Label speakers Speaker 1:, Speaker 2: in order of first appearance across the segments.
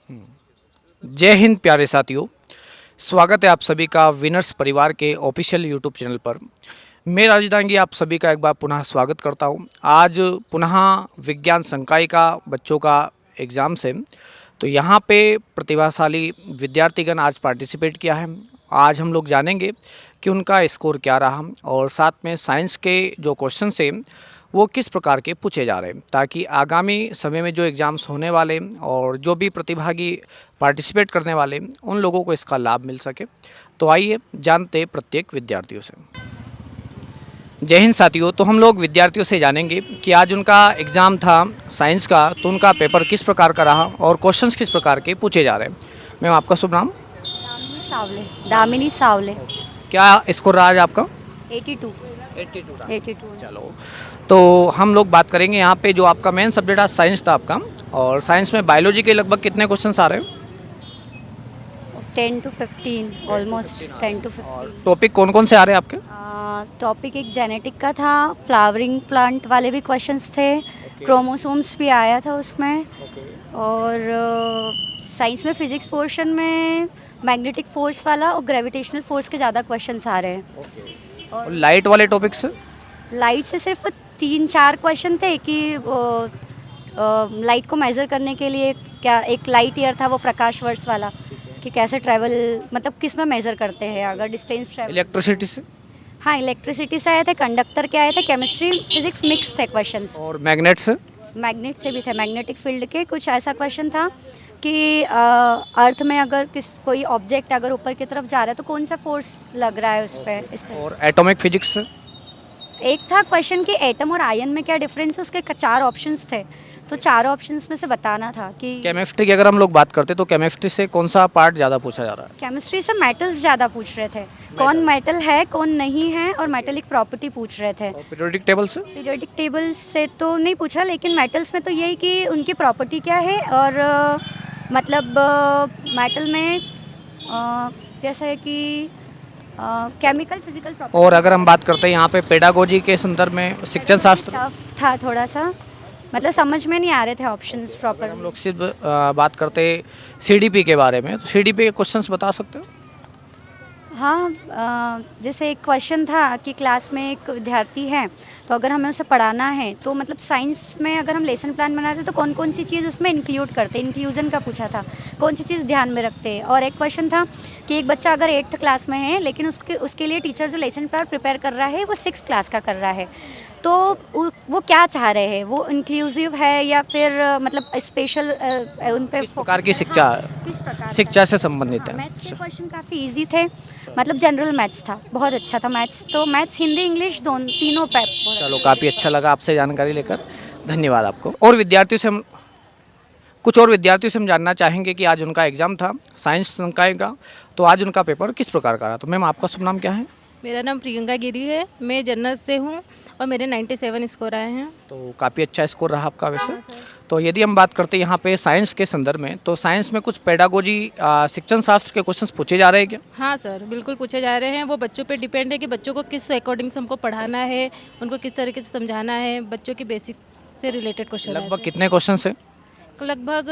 Speaker 1: जय हिंद प्यारे साथियों। स्वागत है आप सभी का विनर्स परिवार के ऑफिशियल यूट्यूब चैनल पर। मैं राज दांगी आप सभी का एक बार पुनः स्वागत करता हूं। आज पुनः विज्ञान संकाय का बच्चों का एग्ज़ाम्स है, तो यहाँ पे प्रतिभाशाली विद्यार्थीगण आज पार्टिसिपेट किया है। आज हम लोग जानेंगे कि उनका स्कोर क्या रहा और साथ में साइंस के जो क्वेश्चन हैं वो किस प्रकार के पूछे जा रहे हैं, ताकि आगामी समय में जो एग्ज़ाम्स होने वाले और जो भी प्रतिभागी पार्टिसिपेट करने वाले उन लोगों को इसका लाभ मिल सके। तो आइए जानते हैं प्रत्येक विद्यार्थियों से। जय हिंद साथियों। तो हम लोग विद्यार्थियों से जानेंगे कि आज उनका एग्ज़ाम था साइंस का, तो उनका पेपर किस प्रकार का रहा और क्वेश्चंस किस प्रकार के पूछे जा रहे हैं। मैम आपका शुभ नाम?
Speaker 2: दामिनी सावले। दामिनी सावले।
Speaker 1: क्या स्कोर रहा आज आपका?
Speaker 2: 82।
Speaker 1: 82 रहा।
Speaker 2: 82।
Speaker 1: चलो, तो हम लोग बात करेंगे यहाँ पे जो आपका मेन सब्जेक्ट आज साइंस था आपका, और साइंस में बायोलॉजी के लगभग कितने क्वेश्चंस आ रहे हैं?
Speaker 2: 10 to 15 ऑलमोस्ट 10 to 15।
Speaker 1: टॉपिक कौन कौन से आ रहे हैं आपके?
Speaker 2: टॉपिक एक जेनेटिक का था, फ्लावरिंग प्लांट वाले भी क्वेश्चंस थे, क्रोमोसोम्स भी आया था उसमें, और साइंस में फिजिक्स पोर्शन में मैग्नेटिक फोर्स वाला और ग्रेविटेशनल फोर्स के ज़्यादा क्वेश्चंस आ रहे हैं।
Speaker 1: और लाइट वाले टॉपिक्स?
Speaker 2: लाइट से सिर्फ 3-4 क्वेश्चन थे कि लाइट को मेज़र करने के लिए क्या एक लाइट ईयर था, वो प्रकाश वर्ष वाला, कि कैसे ट्रैवल, मतलब किस में मेज़र करते हैं अगर डिस्टेंस ट्रैवल।
Speaker 1: इलेक्ट्रिसिटी से?
Speaker 2: हाँ, इलेक्ट्रिसिटी से आए थे, कंडक्टर के आए थे, केमिस्ट्री फिजिक्स मिक्स थे क्वेश्चंस।
Speaker 1: और मैग्नेट से?
Speaker 2: मैग्नेट से भी थे, मैग्नेटिक फील्ड के कुछ ऐसा क्वेश्चन था कि अर्थ में अगर कोई ऑब्जेक्ट अगर ऊपर की तरफ जा रहा है तो कौन सा फोर्स लग रहा है उस पर, इस तरह।
Speaker 1: और एटॉमिक फिजिक्स से?
Speaker 2: एक था क्वेश्चन कि एटम और आयन में क्या डिफरेंस है, उसके 4 ऑप्शंस थे, तो 4 ऑप्शंस में से बताना था कि।
Speaker 1: केमिस्ट्री की अगर हम लोग बात करते तो केमिस्ट्री से कौन सा पार्ट ज़्यादा पूछा जा रहा है?
Speaker 2: केमिस्ट्री से मेटल्स ज़्यादा पूछ रहे थे, कौन मेटल है कौन नहीं है, और मेटलिक प्रॉपर्टी पूछ रहे थे।
Speaker 1: और पीरियोडिक टेबल से?
Speaker 2: पीरियोडिक टेबल से तो नहीं पूछा, लेकिन मेटल्स में तो यही कि उनकी प्रॉपर्टी क्या है, और मतलब मेटल में जैसे कि केमिकल फिजिकल प्रॉपर्टी।
Speaker 1: और अगर हम बात करते हैं यहाँ पे पेडागोजी के संदर्भ में शिक्षण शास्त्र,
Speaker 2: टफ था थोड़ा सा, मतलब समझ में नहीं आ रहे थे ऑप्शंस प्रॉपर।
Speaker 1: हम लोग सिर्फ बात करते सीडीपी के बारे में, तो सीडीपी के क्वेश्चंस बता सकते हो?
Speaker 2: हाँ, जैसे एक क्वेश्चन था कि क्लास में एक विद्यार्थी है, तो अगर हमें उसे पढ़ाना है तो मतलब साइंस में अगर हम लेसन प्लान बनाते हैं तो कौन कौन सी चीज़ उसमें इंक्लूड करते हैं, इंक्लूजन का पूछा था, कौन सी चीज़ ध्यान में रखते हैं। और एक क्वेश्चन था कि एक बच्चा अगर 8th क्लास में है, लेकिन उसके लिए टीचर जो लेसन प्लान प्रिपेयर कर रहा है वो 6th क्लास का कर रहा है, तो वो क्या चाह रहे हैं, वो इंक्लूसिव है या फिर मतलब स्पेशल उन पे
Speaker 1: किस प्रकार की शिक्षा,
Speaker 2: किस प्रकार
Speaker 1: शिक्षा से संबंधित है?
Speaker 2: मैथ्स के क्वेश्चन काफ़ी इजी थे, मतलब जनरल मैथ्स था, बहुत अच्छा था मैथ्स, तो मैथ्स हिंदी इंग्लिश तीनों पे।
Speaker 1: चलो, काफ़ी अच्छा लगा आपसे जानकारी लेकर, धन्यवाद आपको। और विद्यार्थियों से हम कुछ और विद्यार्थियों से हम जानना चाहेंगे कि आज उनका एग्ज़ाम था साइंस संकाय का, तो आज उनका पेपर किस प्रकार का रहा। तो मैम आपका शुभ नाम क्या है?
Speaker 3: मेरा नाम प्रियंका गिरी है, मैं जनरल से हूँ और मेरे 97 स्कोर आए हैं।
Speaker 1: तो काफ़ी अच्छा स्कोर रहा आपका वैसे। तो यदि हम बात करते हैं यहाँ पे साइंस के संदर्भ में, तो साइंस में कुछ पेडागोजी शिक्षण शास्त्र के क्वेश्चंस पूछे जा रहे हैं क्या?
Speaker 3: हाँ सर, बिल्कुल पूछे जा रहे हैं। वो बच्चों पे डिपेंड है कि बच्चों को किस अकॉर्डिंग से हमको पढ़ाना है, उनको किस तरीके से समझाना है, बच्चों की बेसिक से रिलेटेड क्वेश्चन।
Speaker 1: लगभग कितने क्वेश्चन है?
Speaker 3: लगभग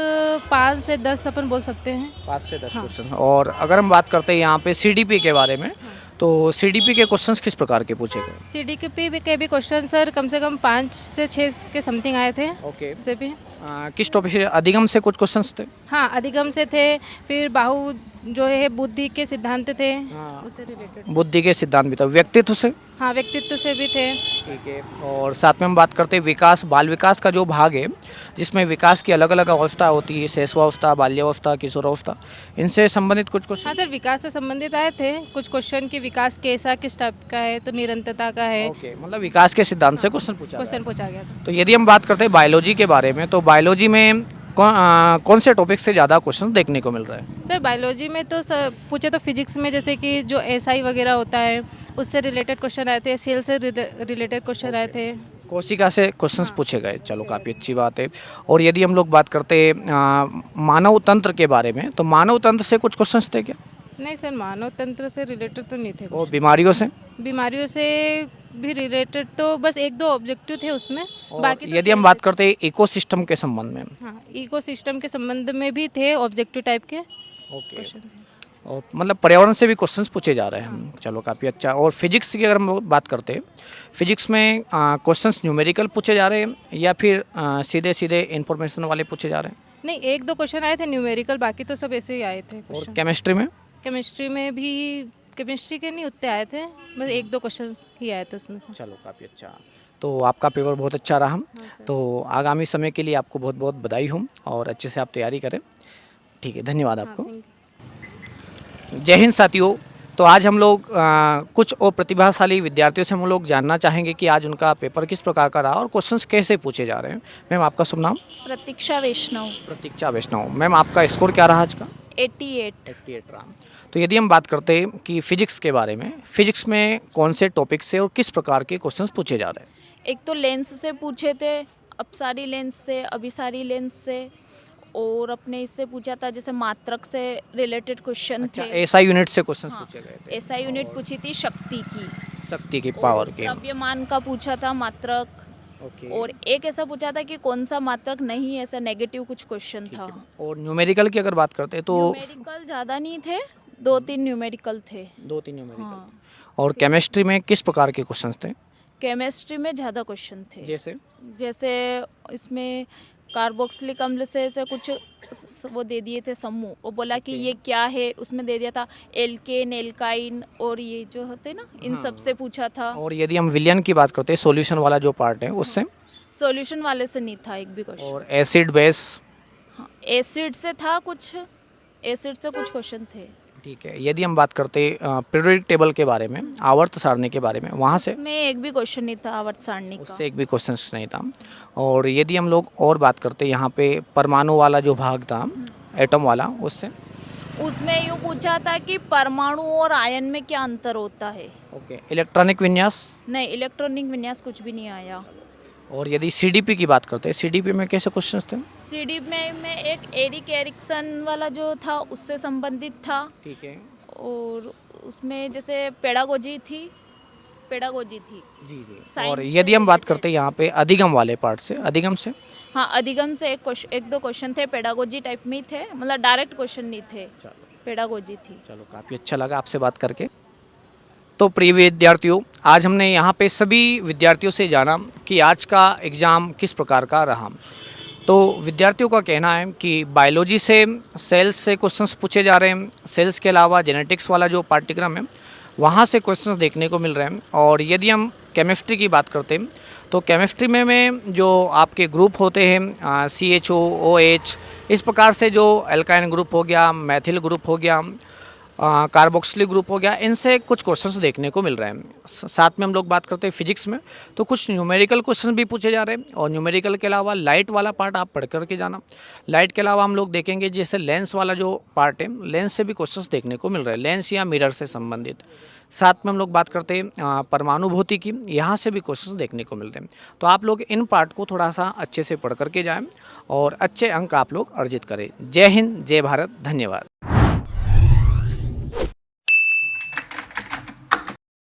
Speaker 3: 5 से 10 अपन बोल सकते हैं।
Speaker 1: 5 से 10
Speaker 3: हाँ।
Speaker 1: क्वेश्चन। और अगर हम बात करते हैं यहाँ पे सीडीपी के बारे में, तो सीडीपी के क्वेश्चंस किस प्रकार के पूछे गए?
Speaker 3: CDP के भी क्वेश्चन सर कम से कम 5 से 6 के समथिंग आए थे।
Speaker 1: ओके।
Speaker 3: से भी
Speaker 1: किस टॉपिक से? अधिगम से कुछ क्वेश्चंस थे?
Speaker 3: हाँ, अधिगम से थे, फिर बाहु जो है बुद्धि के सिद्धांत थे,
Speaker 1: हाँ।
Speaker 3: उससे रिलेटेड।
Speaker 1: बुद्धि के सिद्धांत भी था। व्यक्तित्व से?
Speaker 3: हाँ, व्यक्तित्व से भी थे।
Speaker 1: ठीक है। और साथ में हम बात करते हैं विकास, बाल विकास का जो भाग है, जिसमें विकास की अलग अलग अवस्था होती है, शैशवावस्था, बाल्यावस्था, किशोरावस्था, इनसे संबंधित कुछ
Speaker 3: हाँ
Speaker 1: क्वेश्चन?
Speaker 3: सर, विकास से संबंधित आए थे कुछ क्वेश्चन कि विकास कैसा किस टाइप का है, तो निरंतरता का है,
Speaker 1: ओके, मतलब विकास के सिद्धांत से क्वेश्चन पूछा गया।
Speaker 3: क्वेश्चन पूछा गया था।
Speaker 1: तो यदि हम बात करते हैं बायोलॉजी के बारे में, तो बायोलॉजी में कौन से टॉपिक से ज़्यादा क्वेश्चन देखने को मिल रहा है?
Speaker 3: सर बायोलॉजी में तो सर पूछे तो फिजिक्स में जैसे कि जो SI वगैरह होता है उससे रिलेटेड क्वेश्चन आए थे, सेल से रिलेटेड क्वेश्चन आए थे।
Speaker 1: कोशिका से क्वेश्चंस पूछे गए। चलो, काफ़ी अच्छी बात है। और यदि हम लोग बात करते हैं मानव तंत्र के बारे में, तो मानव तंत्र से कुछ क्वेश्चंस थे क्या?
Speaker 3: नहीं सर, मानव तंत्र से रिलेटेड तो नहीं थे
Speaker 1: और
Speaker 3: कुछ।
Speaker 1: बीमारियों से?
Speaker 3: बीमारियों से भी रिलेटेड तो बस एक दो ऑब्जेक्टिव थे उसमें,
Speaker 1: और
Speaker 3: बाकी तो
Speaker 1: यदि हम बात करते हैं इकोसिस्टम के संबंध में?
Speaker 3: हाँ, इकोसिस्टम के संबंध में भी थे ऑब्जेक्टिव टाइप के
Speaker 1: ओके।
Speaker 3: क्वेश्चन थे।
Speaker 1: और मतलब पर्यावरण से भी क्वेश्चंस पूछे जा रहे हैं। चलो काफ़ी अच्छा। और फिजिक्स की अगर हम बात करते हैं, फिजिक्स में क्वेश्चंस न्यूमेरिकल पूछे जा रहे हैं या फिर सीधे सीधे इंफॉर्मेशन वाले पूछे जा रहे हैं?
Speaker 3: नहीं, एक दो क्वेश्चन आए थे न्यूमेरिकल, बाकी तो सब ऐसे ही आए थे
Speaker 1: और
Speaker 3: क्वेश्चन।
Speaker 1: केमिस्ट्री में?
Speaker 3: केमिस्ट्री में भी, केमिस्ट्री के नहीं उतने आए थे, बस एक दो क्वेश्चन ही आए थे उसमें से।
Speaker 1: चलो काफ़ी अच्छा। तो आपका पेपर बहुत अच्छा रहा। तो आगामी समय के लिए आपको बहुत बहुत बधाई हो और अच्छे से आप तैयारी करें। ठीक है, धन्यवाद
Speaker 3: हाँ,
Speaker 1: आपको।
Speaker 3: Thank you.
Speaker 1: जय हिंद साथियों। तो आज हम लोग कुछ और प्रतिभाशाली विद्यार्थियों से हम लोग जानना चाहेंगे कि आज उनका पेपर किस प्रकार का रहा और क्वेश्चंस कैसे पूछे जा रहे हैं। मैम आपका शुभ नाम?
Speaker 4: प्रतीक्षा वैष्णव।
Speaker 1: प्रतीक्षा वैष्णव। मैम आपका स्कोर क्या रहा आज का?
Speaker 4: 88।
Speaker 1: 88 रहा। तो यदि हम बात करते हैं कि फिजिक्स के बारे में, फिजिक्स में कौन से टॉपिक से और किस प्रकार के क्वेश्चंस पूछे जा रहे हैं?
Speaker 4: एक तो लेंस से पूछे थे, अपसारी लेंस से, अभिसारी लेंस से, और अपने इससे पूछा था जैसे मात्रक से रिलेटेड क्वेश्चन
Speaker 1: अच्छा,
Speaker 4: थे।
Speaker 1: एसआई यूनिट से क्वेश्चंस
Speaker 4: हाँ,
Speaker 1: पूछे गए थे।
Speaker 4: ऐसा यूनिट पूछी थी शक्ति की,
Speaker 1: शक्ति की,
Speaker 4: और
Speaker 1: पावर के।
Speaker 4: द्रव्यमान का पूछा था मात्रक,
Speaker 1: ओके।
Speaker 4: और एक ऐसा पूछा था कि कौन सा मात्रक नहीं, ऐसा नेगेटिव कुछ क्वेश्चन था।
Speaker 1: और न्यूमेरिकल की अगर बात करते हैं तो
Speaker 4: न्यूमेरिकल ज़्यादा नहीं थे, 2-3 न्यूमेरिकल थे।
Speaker 1: 2-3 न्यूमेरिकल।
Speaker 4: हाँ।
Speaker 1: और केमिस्ट्री में किस प्रकार के क्वेश्चंस थे?
Speaker 4: केमिस्ट्री में ज़्यादा क्वेश्चन थे।
Speaker 1: जैसे?
Speaker 4: जैसे इसमें कार्बोक्सिलिक अम्ल से ऐसे कुछ वो दे दिए थे समूह, वो बोला कि ये क्या है, उसमें दे दिया था एल्केन, एल्काइन, और ये जो होते ना, इन
Speaker 1: हाँ।
Speaker 4: सब से पूछा था।
Speaker 1: और यदि हम विलियन की बात करते हैं, सॉल्यूशन वाला जो पार्ट है उससे?
Speaker 4: सॉल्यूशन वाले से नहीं था एक भी क्वेश्चन।
Speaker 1: और एसिड बेस?
Speaker 4: हाँ, एसिड से था कुछ, एसिड से कुछ क्वेश्चन थे।
Speaker 1: ठीक है। यदि हम बात करते हैं पीरियोडिक टेबल के बारे में, आवर्त सारणी के बारे में, वहाँ से?
Speaker 4: में एक भी क्वेश्चन नहीं था आवर्त सारणी का।
Speaker 1: उससे एक भी क्वेश्चन नहीं था। और यदि हम लोग और बात करते हैं यहाँ पे परमाणु वाला जो भाग था, एटम वाला, उससे?
Speaker 4: उसमें यूँ पूछा था कि परमाणु और आयन में क्या अंतर होता है।
Speaker 1: ओके। इलेक्ट्रॉनिक विन्यास?
Speaker 4: नहीं, इलेक्ट्रॉनिक विन्यास कुछ भी नहीं आया।
Speaker 1: और यदि सीडीपी की बात करते हैं, सीडीपी में कैसे क्वेश्चंस थे?
Speaker 4: सीडी में एक एरिक एरिक्सन वाला जो था उससे संबंधित था,
Speaker 1: ठीक है।
Speaker 4: और उसमें जैसे पेडागोजी थी।
Speaker 1: जी जी।
Speaker 4: Science
Speaker 1: और
Speaker 4: से
Speaker 1: यदि हम बात
Speaker 4: related।
Speaker 1: करते हैं यहाँ पे अधिगम वाले पार्ट से, अधिगम से?
Speaker 4: हाँ, अधिगम से एक दो क्वेश्चन थे, पेडागोजी टाइप में ही थे, मतलब डायरेक्ट क्वेश्चन नहीं थे, पेडागोजी थी।
Speaker 1: चलो काफ़ी अच्छा लगा आपसे बात करके। तो प्रिय विद्यार्थियों, आज हमने यहाँ पे सभी विद्यार्थियों से जाना कि आज का एग्ज़ाम किस प्रकार का रहा। तो विद्यार्थियों का कहना है कि बायोलॉजी से, सेल्स से क्वेश्चंस पूछे जा रहे हैं। सेल्स के अलावा जेनेटिक्स वाला जो पाठ्यक्रम है वहाँ से क्वेश्चंस देखने को मिल रहे हैं। और यदि हम केमिस्ट्री की बात करते हैं तो केमिस्ट्री में जो आपके ग्रुप होते हैं CHO, OH, इस प्रकार से जो एल्काइन ग्रुप हो गया, मैथिल ग्रुप हो गया, कार्बोक्सिलिक ग्रुप हो गया, इनसे कुछ क्वेश्चंस देखने को मिल रहे हैं। साथ में हम लोग बात करते हैं फिजिक्स में तो कुछ न्यूमेरिकल क्वेश्चन भी पूछे जा रहे हैं। और न्यूमेरिकल के अलावा लाइट वाला पार्ट आप पढ़ करके जाना। लाइट के अलावा हम लोग देखेंगे जैसे लेंस वाला जो पार्ट है, लेंस से भी क्वेश्चंस देखने को मिल रहे हैं, लेंस या मिरर से संबंधित। साथ में हम लोग बात करते हैं परमाणु भौतिकी की, यहाँ से भी क्वेश्चंस देखने को मिल रहे हैं। तो आप लोग इन पार्ट को थोड़ा सा अच्छे से पढ़ करके जाएं और अच्छे अंक आप लोग अर्जित करें। जय हिंद, जय भारत, धन्यवाद।